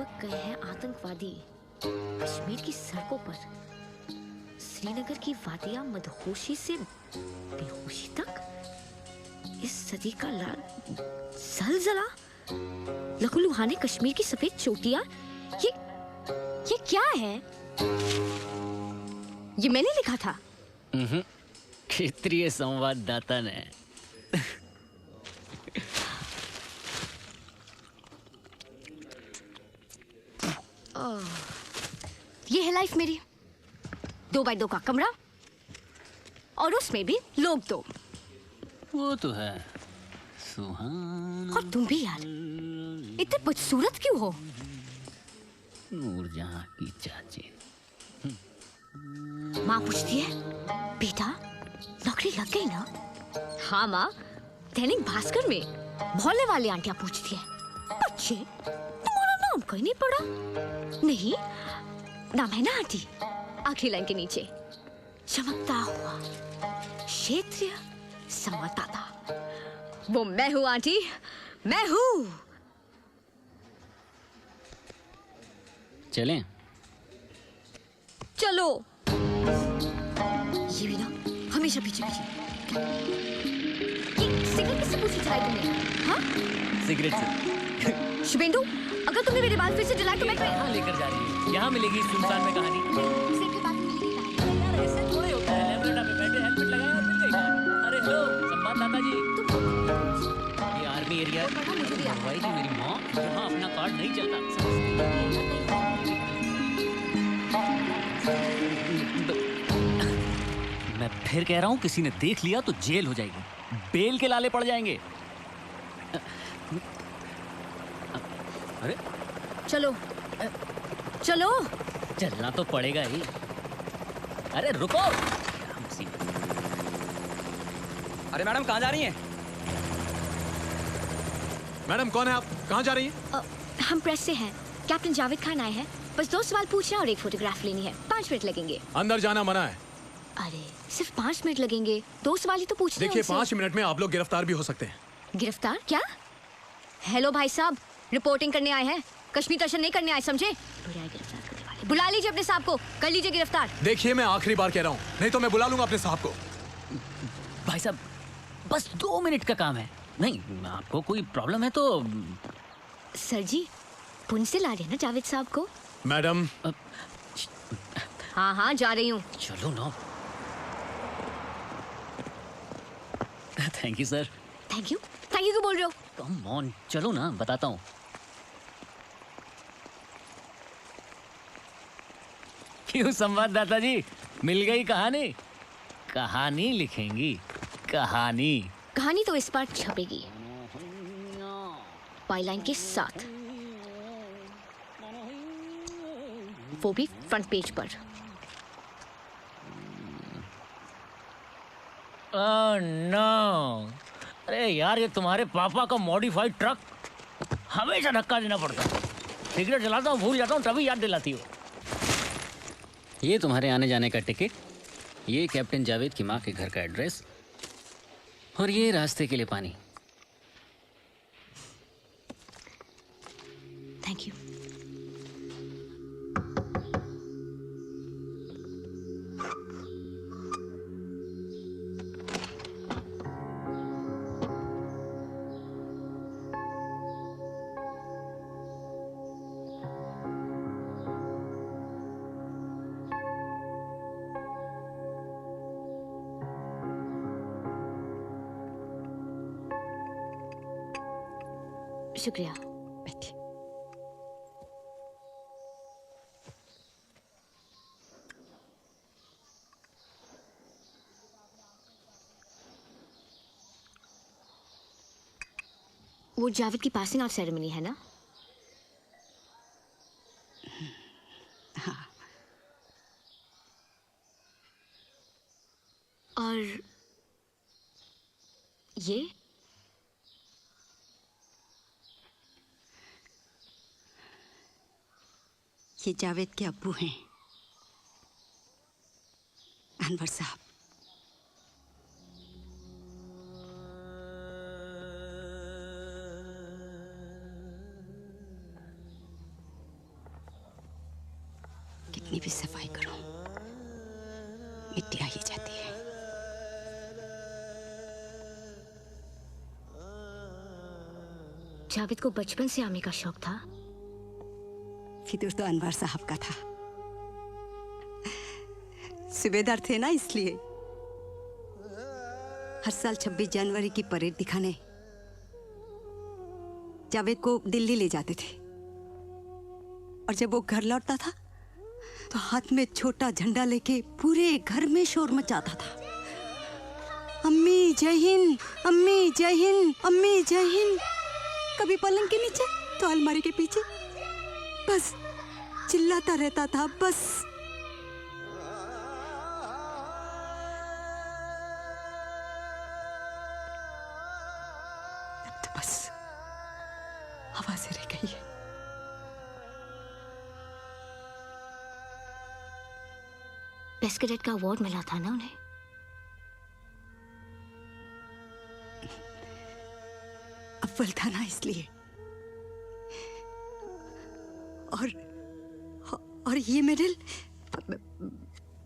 लपक गए हैं आतंकवादी कश्मीर की सड़कों पर। श्रीनगर की वादियां मदहोशी से बेहोशी तक। इस सदी का लाल जलजला, लहूलुहाने कश्मीर की सफेद चोटियां। ये क्या है? ये मैंने लिखा था। क्षेत्रीय संवाददाता ने। ये है लाइफ मेरी। 2x2 का कमरा और उसमें भी लोग 2। वो तो है सुहाना। और तुम भी यार इतने बदसूरत क्यों हो? नूरजहां की चाची। माँ पूछती है, बेटा नौकरी लग गई ना? हाँ माँ, दैनिक भास्कर में। मोहल्ले वाली आंटियां पूछती है, बच्चे तुम्हारा नाम कहीं नहीं पड़ा? नहीं, नाम है ना आंटी, आखिरी लाइन के नीचे चमकता हुआ क्षेत्रीय संवाददाता। वो मैं हूँ आंटी, मैं हूँ। चलें? चलो। ये भी ना हमेशा पीछे पीछे। ये सिगरेट किससे पूछी चलाई तुमने? हाँ? सिगरेट से। शुभेंदु, अगर तुमने मेरे बाल फिर से जलाए तो मैं कहाँ लेकर जा रही है? यहाँ मिलेगी इस सुनसान में कहानी। सिर के बाल मिलेगी कहाँ? यार ऐसे थोड़े होता है। लैबोरेटरी में बैठे हेलमेट लगाया और मिल गई कहानी। अरे हेलो संवाददाता जी। ये आर्मी एरिया है। जी मेरी माँ, यहाँ अपना कार्ड नहीं चलता। मैं फिर कह रहा हूँ, किसी ने देख लिया तो जेल हो जाएगी, बेल के लाले पड़ जाएंगे। अरे चलो चलो। चलना तो पड़ेगा ही। अरे रुको। अरे मैडम कहाँ जा रही हैं? मैडम कौन है आप? कहाँ जा रही हैं? हम प्रेस से हैं। कैप्टन जावेद खान आए हैं। बस 2 सवाल पूछना और 1 फोटोग्राफ लेनी है। 5 मिनट लगेंगे। अंदर जाना मना है। अरे सिर्फ 5 मिनट लगेंगे। 2 सवाल ही तो पूछने हैं। देखिए 5 मिनट में आप लोग गिरफ्तार भी हो सकते हैं। गिरफ्तार? क्या? हेलो भाई साहब, रिपोर्टिंग करने आए हैं, कश्मीर दर्शन नहीं करने आए, समझे? गिरफ्तार करने वाले। बुला लीजिए अपने साहब को, कर लीजिए गिरफ्तार। देखिए मैं आखिरी बार कह रहा हूँ, नहीं तो मैं बुला लूंगा अपने साहब को। भाई साहब बस 2 मिनट का काम है। नहीं आपको कोई प्रॉब्लम है तो? सर जी, पुणे से ला रहे हैं ना जावेद साहब को? मैडम। हाँ हाँ जा रही हूँ। चलो ना। Thank you sir. Thank you क्यों बोल रहे हो? कम ऑन, चलो ना, बताता हूँ। क्यों संवाददाता जी, मिल गई कहानी? कहानी लिखेंगी? कहानी कहानी तो इस बार छपेगी, बाईलाइन के साथ, वो भी फ्रंट पेज पर। ओह नो, अरे यार ये तुम्हारे पापा का मॉडिफाइड ट्रक हमेशा धक्का देना पड़ता है। सिगरेट जलाता हूँ, भूल जाता हूँ, तभी याद दिलाती हो। ये तुम्हारे आने जाने का टिकट, ये कैप्टन जावेद की माँ के घर का एड्रेस, और ये रास्ते के लिए पानी। Thank you. शुक्रिया। बैठिए। वो जावेद की पासिंग आउट सेरेमनी है ना? हाँ। और ये जावेद के अब्बू हैं, अनवर साहब। कितनी भी सफाई करो, मिट्टी आ ही जाती है। जावेद को बचपन से आर्मी का शौक था। फितूर तो अनवर साहब का था, सूबेदार थे ना, इसलिए हर साल 26 जनवरी की परेड दिखाने जावेद को दिल्ली ले जाते थे। और जब वो घर लौटता था तो हाथ में छोटा झंडा लेके पूरे घर में शोर मचाता था, अम्मी जय हिंद, अम्मी जय हिंद, अम्मी जय हिंद। कभी पलंग के नीचे तो अलमारी के पीछे, बस चिल्लाता रहता था, बस। अब तो बस आवाज़ें रह गई है। बेस्ट कैडेट का अवार्ड मिला था ना उन्हें। अव्वल था ना, इसलिए। और ये मेडल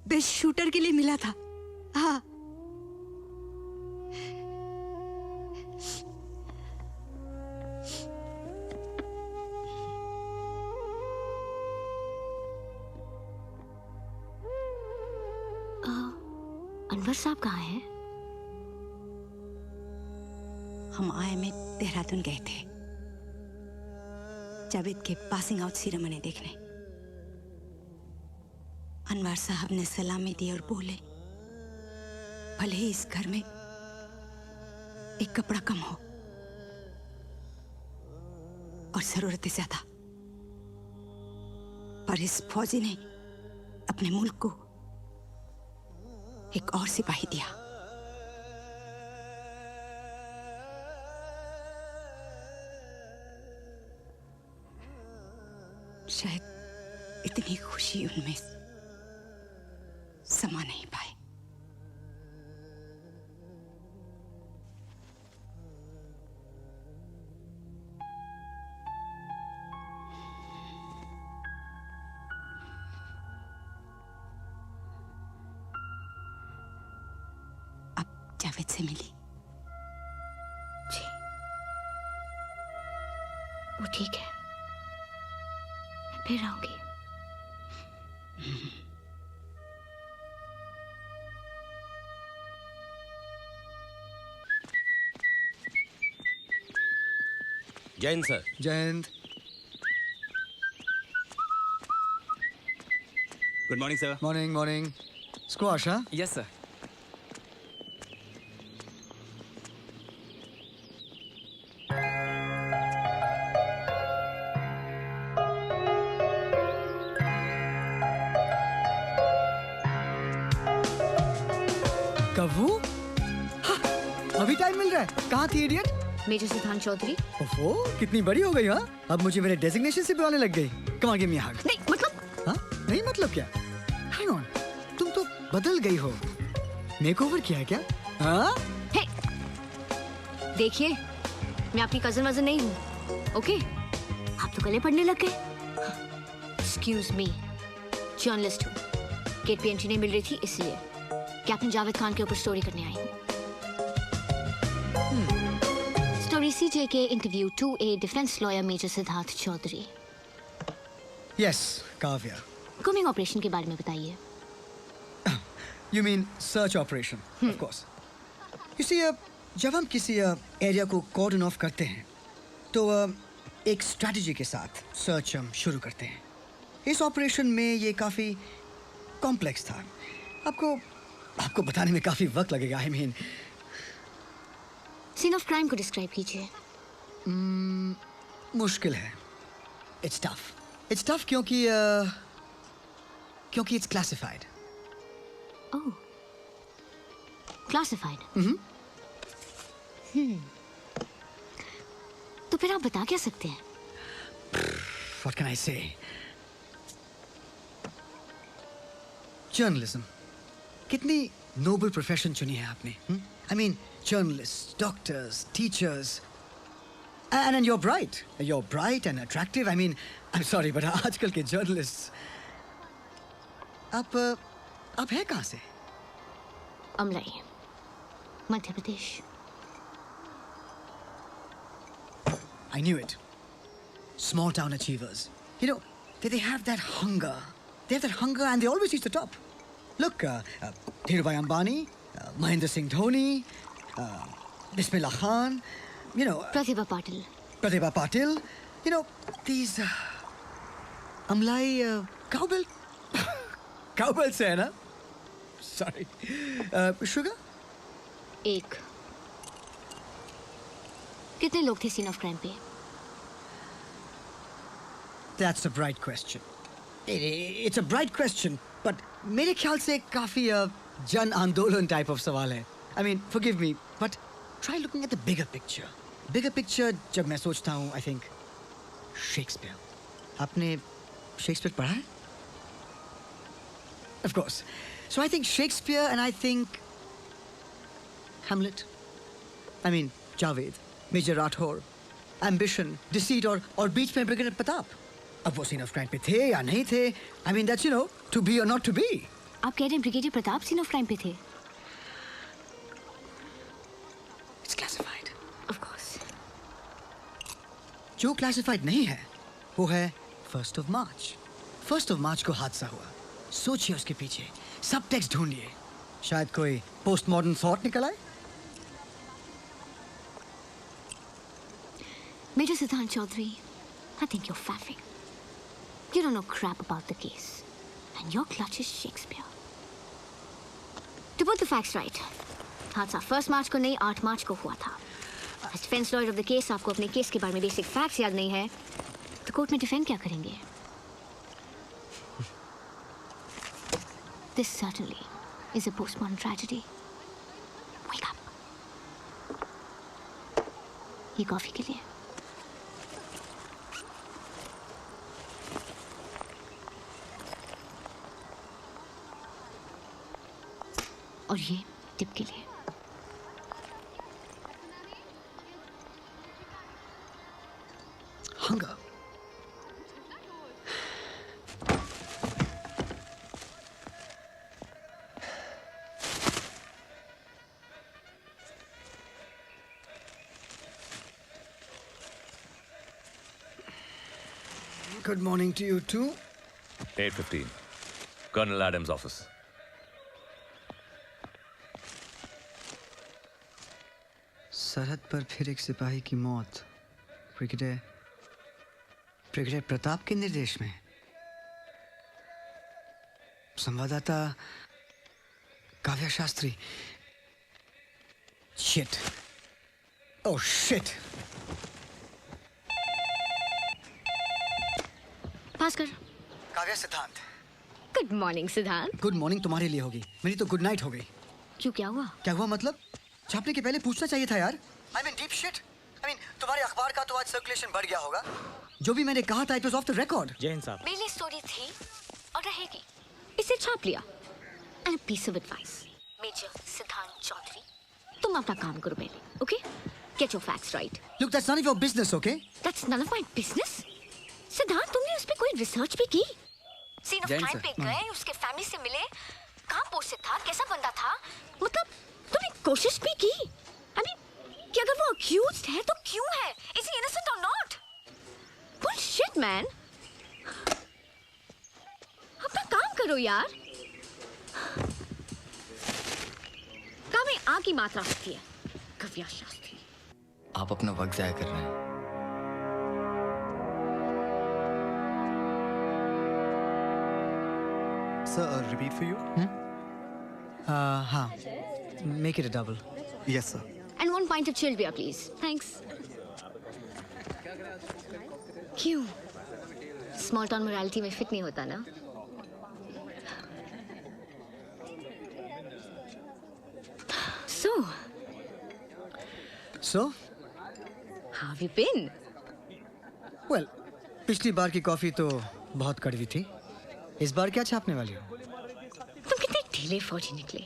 बेस्ट शूटर के लिए मिला था। हाँ, अनवर साहब कहाँ हैं? हम आए में देहरादून गए थे जावेद के पासिंग आउट सेरेमनी देखने। अनवर साहब ने सलामी दी और बोले, भले ही इस घर में एक कपड़ा कम हो और जरूरतें ज्यादा, पर इस फौजी ने अपने मुल्क को एक और सिपाही दिया। शायद इतनी खुशी उनमें समा नहीं पाए। अब जावेद से मिली? जी, वो ठीक है, मैं फिर आऊंगी। जय Hind sir. Jai Hind. Good morning sir. Morning morning. Squash, हाँ? Yes sir. कबू? हाँ, अभी टाइम मिल रहा है। कहाँ थी इडियट? मेजर सिद्धांत चौधरी। ओफो, कितनी बड़ी हो गई, हाँ? अब मुझे मेरे डेजिग्नेशन से बुलाने लग गई। कम आगे मी हग। नहीं मतलब, हाँ? नहीं मतलब क्या? हैंग ऑन, तुम तो बदल गई हो। मेकओवर किया है क्या? हाँ? हे, देखिए, मैं आपकी कजन वजन नहीं हूँ, ओके? आप तो गले पड़ने लग गए। एक्सक्यूज मी, जर्नलिस्ट हूँ, गेट पे एंट्री नहीं मिल रही थी इसलिए कैप्टन जावेद खान के ऊपर स्टोरी करने आई हूँ। Story CJ interview 2A defence lawyer major Siddharth Chaudhary. Yes, Kavya. Coming operation के बारे में बताइए। You mean search operation, of course. You see, जब हम किसी एरिया को कॉर्डन ऑफ करते हैं तो एक स्ट्रैटेजी के साथ सर्च हम शुरू करते हैं। इस ऑपरेशन में ये काफ़ी कॉम्प्लेक्स था। आपको बताने में काफ़ी वक्त लगेगा। I mean, scene of crime को डिस्क्राइब कीजिए। मुश्किल है। It's tough. It's tough क्योंकि it's classified. Oh, classified. तो फिर आप बता क्या सकते हैं? What can I say? Journalism. कितनी noble profession चुनी है आपने? I mean, journalists, doctors, teachers. And you're bright. You're bright and attractive. I mean, I'm sorry, but आजकल के journalists आप है कहाँ से? Amlai, Madhya Pradesh. I knew it. Small town achievers. You know, they have that hunger. They have that hunger and they always reach the top. Look, Dhirubhai Ambani, Mahendra Singh Dhoni, Bismillah Khan, you know, Pratibha Patil. Pratibha Patil, you know, these Amlai cowbell. Cowbell से है ना? Sorry. Sugar? एक। कितने लोग थे scene of crime पे? That's a bright question. It's a bright question, but मेरे ख्याल से काफी जन आंदोलन type of सवाल है. I mean, forgive me, but try looking at the bigger picture. Bigger picture जब मैं सोचता हूँ, I think Shakespeare. आपने Shakespeare पढ़ा है? Of course. So I think Shakespeare and I think Hamlet. I mean, Javed, Major Rathore, Ambition, Deceit और बीच में Brigadier Pratap. अब वो सीन ऑफ क्राइम पे थे या नहीं थे? I mean, that's, you know, to be or not to be. आप कह रहे हैं brigadier Pratap scene of crime पे थे? It's classified. Of course. जो क्लासिफाइड नहीं है वो है 1st of March. 1st of March को हादसा हुआ. सोचिए उसके पीछे सब टेक्स्ट ढूंढिए. शायद कोई पोस्ट मॉडर्न थॉट निकल आए. Major Siddhant Chaudhary, I think you're faffing. You don't know crap about the case. And your clutch is Shakespeare. To put the facts right, हादसा 1 मार्च को नहीं 8 मार्च को हुआ था. As defense lawyer of the case, आपको अपने केस के बारे में बेसिक फैक्ट्स याद नहीं है, तो कोर्ट में डिफेंड क्या करेंगे? This certainly is a postmodern tragedy. Wake up. ये कॉफी के लिए. और ये टिप के लिए. Hunger. Good morning to you too. 8:15. Colonel Adams' office. सरहद पर फिर एक सिपाही की मौत. ब्रिगेडियर प्रताप के निर्देश में. संवाददाता Kavya Shastri. Shit. Oh shit. Bhaskar. Kavya सिद्धांत. गुड मॉर्निंग सिद्धांत. गुड मॉर्निंग तुम्हारे लिए होगी, मेरी तो गुड नाइट हो गई. क्यों, क्या हुआ? क्या हुआ मतलब? छापने के पहले पूछना चाहिए था यार. I mean deep shit. I mean तुम्हारे अखबार का तो आज सर्कुलेशन बढ़ गया होगा. जो भी मैंने कहा था it was off the record. Jain साहब, मेरी स्टोरी थी और रहेगी. इसे छाप लिया. And a piece of advice. Major सिद्धांत चौधरी, तुम अपना काम करो पहले, okay? Get your facts right. Look, that's none of your business, okay? That's none of my business. सिद्धांत, तुमने उस पे कोई रिसर्च भी की? Scene of Jain crime sir. पे गए, उसके फैमिली से मिले, कहाँ पोस्टेड था, कैसा बंदा था, मतलब तुमने कोशिश भी की? I mean, कि अगर वो accused है तो क्यों है? Is he innocent or not? Bullshit, man. अपना काम करो यार. काम में आ की मात्रा होती है. काव्या शास्त्री. आप अपना वक्त जाया कर रहे हैं. Sir, a repeat for you? हाँ. Make it a double. Yes, sir. And 1 pint of chilled beer, please. Thanks. क्यों? Small town morality में fit नहीं होता ना? So? How have you been? Well, पिछली बार की कॉफी तो बहुत कड़वी थी. इस बार क्या छापने वाली हो? तुम कितने ढीले फौजी निकले.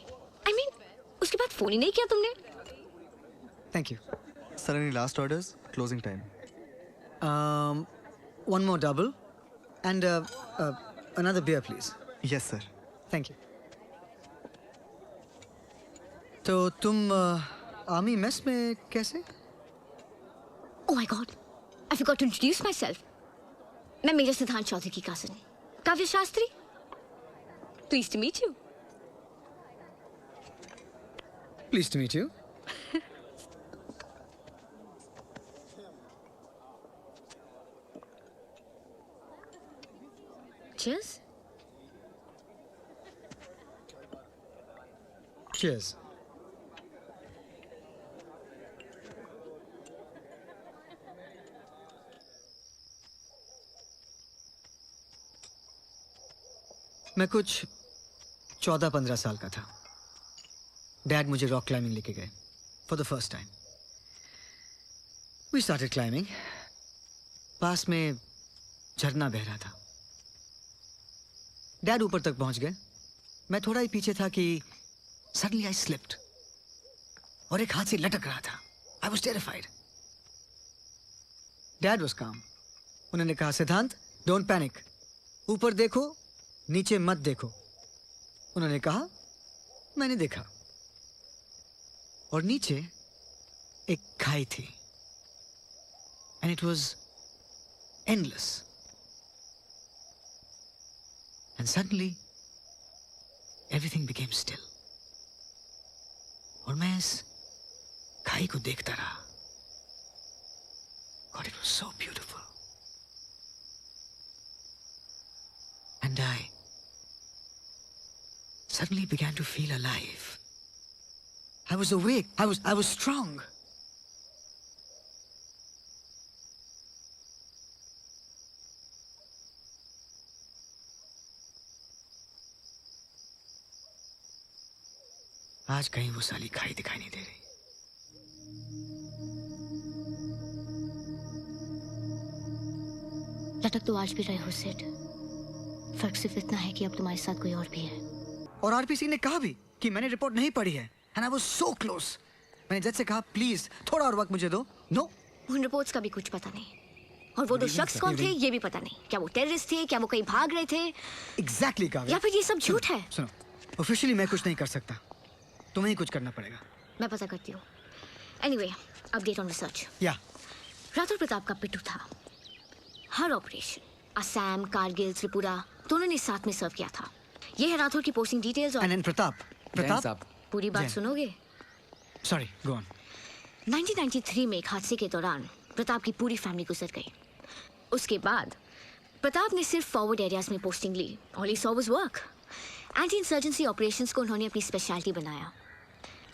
I mean, उसके बाद फोन ही नहीं किया तुमने. Thank you. Sir, any last orders? Closing time. One more double and another beer, please. Yes, sir. Thank you. तो तुम आर्मी मेस में कैसे? Oh my God, I forgot to introduce myself. मैं मेजर सिद्धांत चौधरी की कजिन काव्य Shastri. Pleased to meet you. Pleased to meet you. Cheers. Cheers. मैं कुछ 14-15 साल का था। डैड मुझे रॉक क्लाइंबिंग लेके गए for the first time. We started climbing. पास में झरना बह रहा था। डैड ऊपर तक पहुंच गए। मैं थोड़ा ही पीछे था कि सडनली आई स्लिप्ड और एक हाथ से लटक रहा था। I was terrified. Dad was काम। उन्होंने कहा, सिद्धांत डोंट पैनिक, ऊपर देखो नीचे मत देखो। उन्होंने कहा, मैंने देखा और नीचे एक खाई थी and it was endless and suddenly everything became still और मैं इस खाई को देखता रहा। God, it was so beautiful. And I suddenly began to feel alive. I was awake. I was strong. आज कहीं वो साली खाई दिखाई नहीं दे रही। लटक तो आज भी रहे हो सेठ। फर्क सिर्फ इतना है कि अब तुम्हारे साथ कोई और भी है। और आरपीसी ने कहा भी कि मैंने रिपोर्ट नहीं पढ़ी है। And I was so close. मैंने जज से कहा, प्लीज थोड़ा और वक्त मुझे दो। नो, उन रिपोर्ट्स का भी कुछ पता नहीं। और वो दो शख्स कौन थे ये भी पता नहीं। क्या वो टेररिस्ट थे? क्या वो कहीं भाग रहे थे? एग्जैक्टली काव्या। या फिर ये सब झूठ है? सुनो, ऑफिशियली मैं कुछ नहीं कर सकता, तुम्हें ही कुछ करना पड़ेगा। मैं पता करती हूँ। Anyway, update on research. या राठौर प्रताप का पिट्ठू था। हर ऑपरेशन असम, कारगिल, त्रिपुरा दोनों ने साथ में सर्व किया था। ये है राठौर की पोस्टिंग डिटेल्स। और एंड प्रताप पूरी बात जैन। सुनोगे? Sorry, go on. 1993 में एक हादसे के दौरान प्रताप की पूरी फैमिली गुजर गई। उसके बाद प्रताप ने सिर्फ फॉरवर्ड एरियाज में पोस्टिंग ली। All he saw was work. Anti insurgency operations को उन्होंने अपनी स्पेशलिटी बनाया।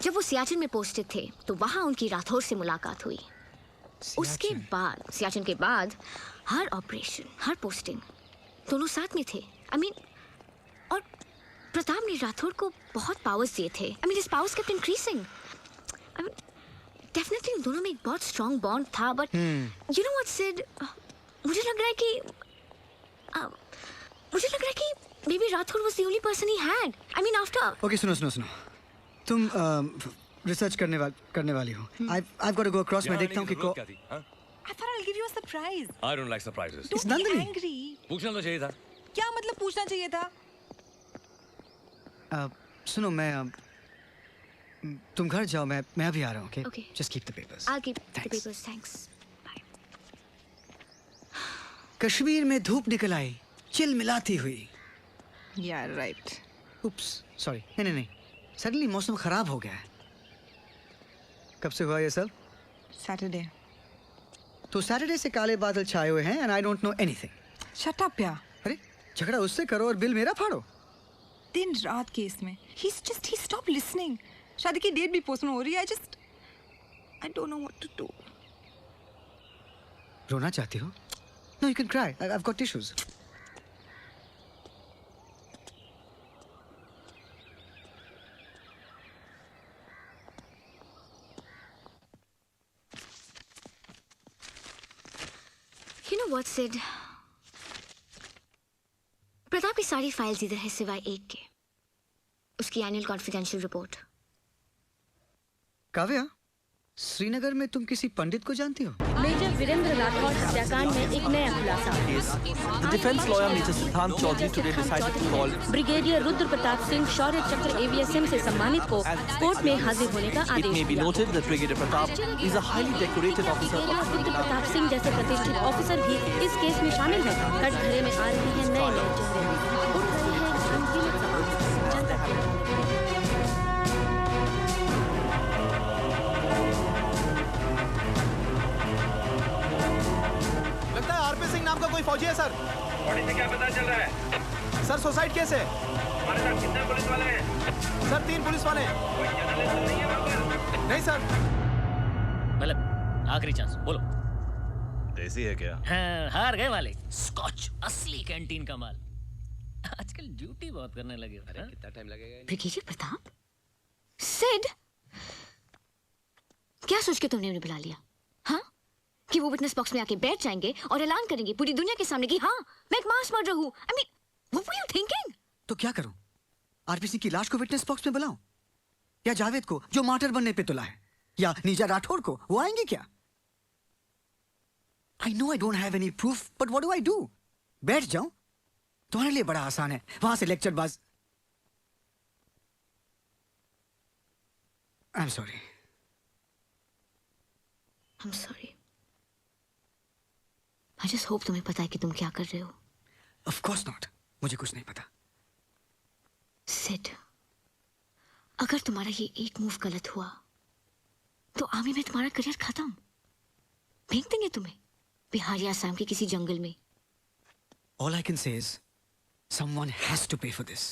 जब वो सियाचिन में पोस्टेड थे तो वहाँ उनकी राठौर से मुलाकात हुई। उसके बाद सियाचिन के बाद हर ऑपरेशन, हर पोस्टिंग दोनों साथ में थे। आई मीन, और प्रताप ने राठौर को बहुत पावर्स दिए थे। I mean, his powers kept increasing. I mean, definitely उन दोनों में एक बहुत स्ट्रॉन्ग बॉन्ड था। But you know what Sid, मुझे लग रहा है कि maybe Rathore was the only person he had. I mean, after. Okay, सुनो। तुम रिसर्च करने वाली हो। I've got to go across. मैं देखता हूँ कि I thought I'll give you a surprise. I don't like surprises. Don't be Nandini. angry. पूछना तो चाहिए था। क्या मतलब पूछना चाहिए था? सुनो, मैं तुम घर जाओ, मैं अभी आ रहा हूँ। Okay. Just keep the papers. I'll keep the Thanks. papers. Thanks. Bye. Kashmir में धूप निकल आई चिल मिलाती हुई। Yeah, right. उप्स, सॉरी। नहीं, सडनली मौसम खराब हो गया है। कब से हुआ ये सब? Saturday. तो सैटरडे से काले बादल छाए हुए हैं and I don't know anything. Shut up, yeah. अरे, झगड़ा उससे करो और बिल मेरा फाड़ो। दिन रात केस में he stopped listening. शादी की डेट भी पोस्टपोन हो रही है। I don't know what to do. रोना चाहती हो? No, you can cry. I've got tissues. You know what, Sid? Pratap की सारी फाइल्स इधर है सिवाय एक के, उसकी annual confidential report. Kavya, Srinagar में तुम किसी पंडित को जानती हो? मेजर वीरेंद्र राठौर हत्याकांड में एक नया खुलासा। The defense lawyer Mr. Siddhant Chaudhary today decided to call brigadier Rudra Pratap Singh Shaurya Chakra AVSM से सम्मानित को कोर्ट में हाजिर होने का It आदेश may be दिया। noted that Brigadier Pratap is a highly decorated officer of Rudra Pratap Singh जैसे प्रतिष्ठित ऑफिसर भी इस केस में शामिल हैं। कटघरे में आ रही हैं नए नए चेहरे। उठ रही है अनगिनत सवाल। जनता के मन में। लगता है आरपी सिंह नाम का कोई फौजी है सर। बॉडी से क्या पता चल रहा है? सर सुसाइड केस है। हमारे साथ कितने पुलिस वाले हैं? सर 3 पुलिस वाले हैं। कोई जर्नलिस्ट तो नहीं है वहाँ पर? नहीं सर। मतलब आखिरी चांस बोलो। देसी है क्या? हाँ, हार गए वाले। स्कॉच असली कैंटीन का माल। आजकल ड्यूटी बहुत करने लगे। हाँ? कितना टाइम लगेगा? ब्रिगेडियर प्रताप सिड, क्या सोच के तुमने उन्हें बुला लिया? हाँ, कि वो विटनेस बॉक्स में आके बैठ जाएंगे और ऐलान करेंगे पूरी दुनिया के सामने कि हाँ मैं एक मास मर्डर हूँ। I mean, what were you thinking? तो क्या करूं? आरपी सिंह की लाश को विटनेस बॉक्स में बुलाऊं? या जावेद को जो मार्टर बनने पे तुला है? या नीजा राठौर को? वो आएंगे क्या? I know I don't have any proof, but what do I do? बैठ जाऊं? तुम्हारे लिए बड़ा आसान है वहां से लेक्चर बाज। I'm sorry. I'm sorry. I just hope तुम्हें पता है कि तुम क्या कर रहे हो। Of course not. मुझे कुछ नहीं पता। सिड, अगर तुम्हारा ये एक मूव गलत हुआ तो आर्मी में तुम्हारा करियर खत्म। फेंक देंगे तुम्हें बिहार या असम के किसी जंगल में। All I can say is, someone has to pay for this.